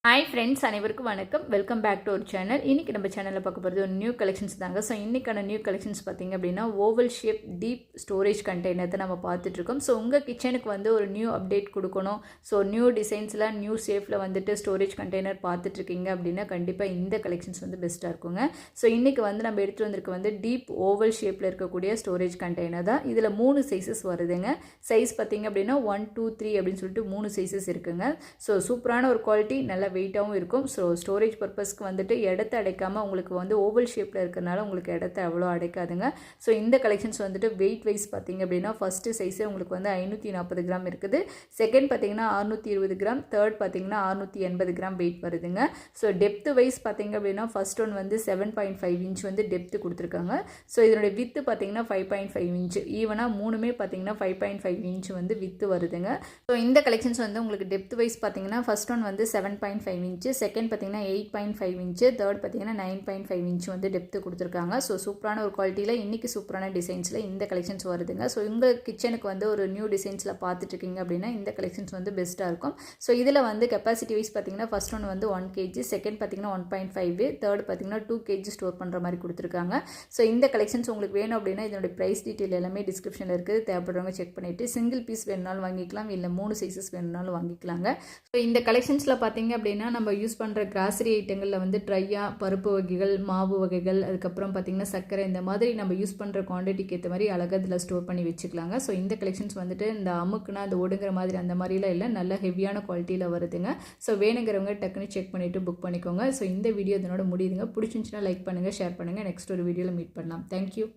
Hi friends, அனைவருக்கும் வணக்கம். Welcome back to ஒரு சேனல். இன்றைக்கி நம்ம சேனலில் பார்க்க போகிறது ஒரு நியூ கலெக்ஷன்ஸ் தாங்க. ஸோ இன்றைக்கான நியூ கலெக்ஷன்ஸ் பார்த்திங்க அப்படின்னா oval shape deep storage container தான் நம்ம பார்த்துட்ருக்கோம். ஸோ உங்கள் கிச்சனுக்கு வந்து ஒரு நியூ அப்டேட் கொடுக்கணும், ஸோ நியூ டிசைன்ஸில் நியூ ஷேப்பில் வந்துட்டு ஸ்டோரேஜ் கண்டெய்னர் பார்த்துட்ருக்கீங்க அப்படின்னா கண்டிப்பாக இந்த கலெக்ஷன்ஸ் வந்து பெஸ்ட்டாக இருக்குங்க. ஸோ இன்றைக்கி வந்து நம்ம எடுத்துகிட்டு வந்திருக்க வந்து டீப் ஓவல் ஷேப்பில் இருக்கக்கூடிய ஸ்டோரேஜ் கண்டெய்னர் தான். இதில் 3 சைஸஸ் வருதுங்க. சைஸ் பார்த்திங்க அப்படின்னா 1, 2, 3 அப்படின்னு சொல்லிட்டு 3 சைஸஸ் இருக்குங்க. ஸோ சூப்பரான ஒரு குவாலிட்டி, நல்ல வெயிட்டாகவும் இருக்கும். ஸோ ஸ்டோரேஜ் பர்பஸ்க்கு வந்துட்டு இடத்த அடைக்காமல் உங்களுக்கு வந்து ஓவல் ஷேப்பில் இருக்கிறனால உங்களுக்கு இடத்த அவ்வளோ அடைக்காதுங்க. ஸோ இந்த கலெக்ஷன்ஸ் வந்துட்டு வெயிட் வைஸ் பார்த்திங்க அப்படின்னா ஃபஸ்ட்டு சைஸே உங்களுக்கு வந்து 540 கிராம் இருக்குது. செகண்ட் பார்த்திங்கன்னா 620 கிராம், தேர்ட் பார்த்திங்கன்னா 680 கிராம் வெயிட் வருதுங்க. ஸோ டெப்த்து வைஸ் பார்த்திங்க அப்படின்னா ஃபஸ்ட் ஒன் வந்து 7.5 இன்ச் வந்து டெப்த்து கொடுத்துருக்காங்க. ஸோ இதனுடைய வித்து பார்த்திங்கன்னா 5.5 இன்ச், ஈவனாக மூணுமே பார்த்திங்கன்னா 5.5 இன்ச் வந்து வித்து வருதுங்க. ஸோ இந்த கலெக்ஷன்ஸ் வந்து உங்களுக்கு டெப்த் வைஸ் பார்த்திங்கன்னா ஃபஸ்ட் ஒன் வந்து 7.5 இன்ச்சு, செகண்ட் பார்த்தீங்கன்னா 8.5 இன்ச்சு, தேர்ட் பார்த்தீங்கன்னா 9.5 இன்ச் வந்து டெப்த்து கொடுத்துருக்காங்க. ஸோ சூப்பரான ஒரு குவாலிட்டியில் இன்றைக்கி சூப்பரான டிசைன்ஸில் இந்த கலெக்ஷன்ஸ் வருதுங்க. ஸோ உங்கள் கிச்சனுக்கு வந்து ஒரு நியூ டிசைன்ஸில் பார்த்துட்ருக்கீங்க அப்படின்னா இந்த கலெக்ஷன்ஸ் வந்து பெஸ்ட்டாக இருக்கும். ஸோ இதில் வந்து கெப்பாசிட்டி வைஸ் பார்த்தீங்கன்னா ஃபஸ்ட் ஒன் வந்து 1 kg, செகண்ட் பார்த்தீங்கன்னா 1.5, தேர்ட் பார்த்தீங்கன்னா 2 kg ஸ்டோர் பண்ணுற மாதிரி கொடுத்துருக்காங்க. ஸோ இந்த கலெக்ஷன்ஸ் உங்களுக்கு வேணும் அப்படின்னா இதனுடைய ப்ரைஸ் டீட்டெயில் எல்லாமே டிஸ்கிரிப்ஷனில் இருக்குது. தேவைப்படுறவங்க செக் பண்ணிவிட்டு சிங்கிள் பீஸ் வேணுனாலும் வாங்கிக்கலாம், இல்லை 3 சைஸஸ் வேணுனாலும் வாங்கிக்கலாங்க. ஸோ இந்த கலெக்ஷன்ஸில் பார்த்தீங்க அப்படின்னா நம்ம யூஸ் பண்ணுற கிராசரி ஐட்டங்களில் வந்து ட்ரையாக பருப்பு வகைகள், மாவு வகைகள், அதுக்கப்புறம் பார்த்திங்கன்னா சர்க்கரை, இந்த மாதிரி நம்ம யூஸ் பண்ணுற குவான்டிட்டிக்கு ஏற்ற மாதிரி அழகாக இதில் ஸ்டோர் பண்ணி வச்சுக்கலாங்க. ஸோ இந்த கலெக்ஷன்ஸ் வந்துட்டு இந்த அமுக்குனா அந்த ஒடுங்கிற மாதிரி அந்த மாதிரிலாம் இல்லை, நல்ல ஹெவியான குவாலிட்டியில் வருதுங்க. ஸோ வேணுங்கிறவங்க டக்குன்னு செக் பண்ணிவிட்டு புக் பண்ணிக்கோங்க. ஸோ இந்த வீடியோ இதனோட முடியுதுங்க. பிடிச்சிருந்துச்சுன்னா லைக் பண்ணுங்கள், ஷேர் பண்ணுங்கள். நெக்ஸ்ட் ஒரு வீடியோவில் மீட் பண்ணலாம். தேங்க்யூ.